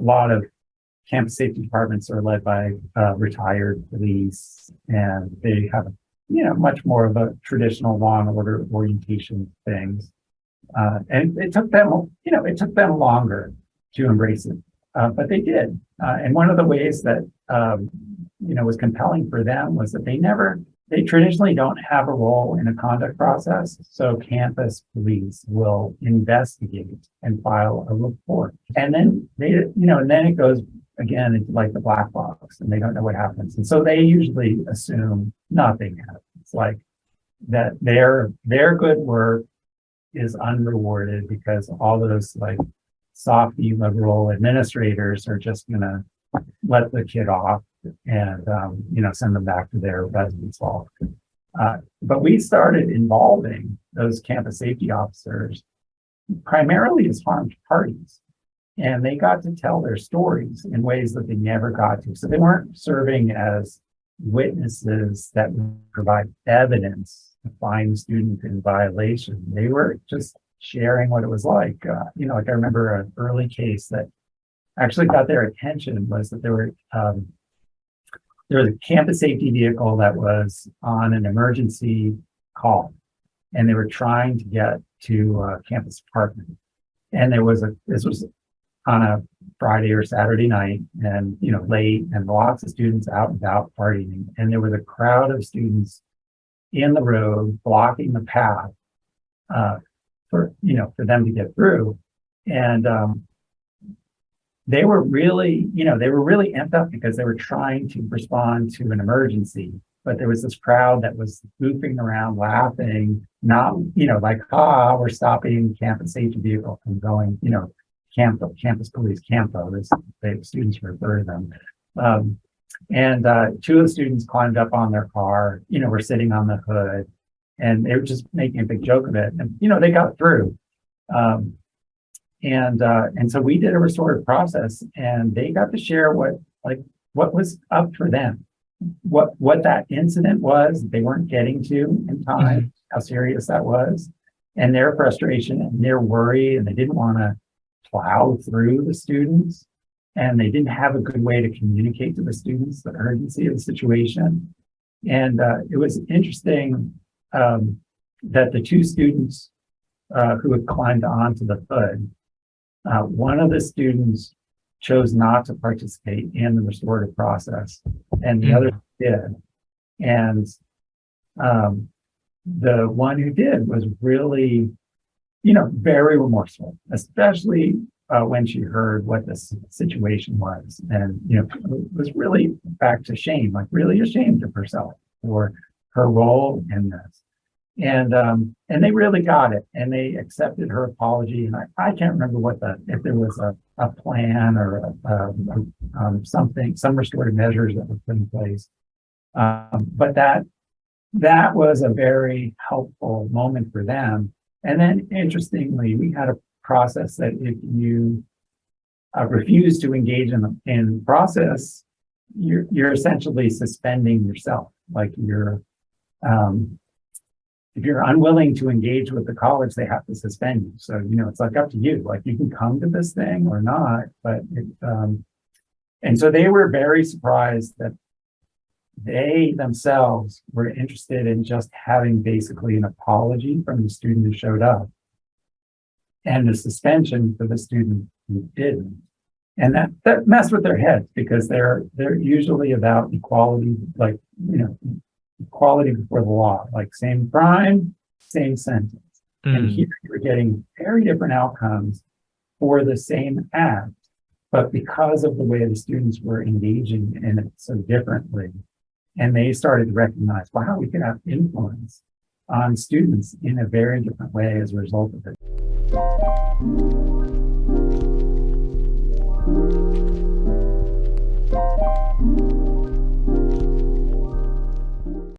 lot of campus safety departments are led by retired police, and they have, much more of a traditional law and order orientation things. And it took them, longer to embrace it, but they did. And one of the ways that, was compelling for them was that they traditionally don't have a role in a conduct process. So campus police will investigate and file a report. And then and then it goes again into like the black box, and they don't know what happens. And so they usually assume nothing happens, like that their good work is unrewarded because all those like softy liberal administrators are just gonna let the kid off and send them back to their residence hall. But we started involving those campus safety officers primarily as harmed parties, and they got to tell their stories in ways that they never got to. So they weren't serving as witnesses that would provide evidence to find the student in violation. They were just sharing what it was like. Like I remember an early case that actually got their attention was that there was a campus safety vehicle that was on an emergency call, and they were trying to get to a campus apartment. And this was on a Friday or Saturday night, and late, and lots of students out and about partying. And there was a crowd of students in the road blocking the path for them to get through. And they were really amped up because they were trying to respond to an emergency. But there was this crowd that was goofing around, laughing, not, like, we're stopping campus safety vehicle from going, campus police, Campo, the students refer to them. And two of the students climbed up on their car, were sitting on the hood, and they were just making a big joke of it. And, they got through. And so we did a restorative process, and they got to share what was up for them, what that incident was they weren't getting to in time, how serious that was, and their frustration and their worry, and they didn't want to plow through the students, and they didn't have a good way to communicate to the students the urgency of the situation. And it was interesting that the two students who had climbed onto the hood, one of the students chose not to participate in the restorative process, and the other did. And the one who did was really, very remorseful, especially when she heard what the situation was. And, was really back to shame, like really ashamed of herself for her role in this. And they really got it, and they accepted her apology. And I can't remember if there was a plan or some restorative measures that were put in place. But that was a very helpful moment for them. And then interestingly, we had a process that if you refuse to engage in the process, you're essentially suspending yourself. Like if you're unwilling to engage with the college, they have to suspend you. So, it's like up to you. Like you can come to this thing or not, but and so they were very surprised that they themselves were interested in just having basically an apology from the student who showed up and a suspension for the student who didn't. And that messed with their heads, because they're usually about equality, like, equality before the law, like same crime, same sentence. And here you're getting very different outcomes for the same act, but because of the way the students were engaging in it so differently, and they started to recognize, wow, we can have influence on students in a very different way as a result of it.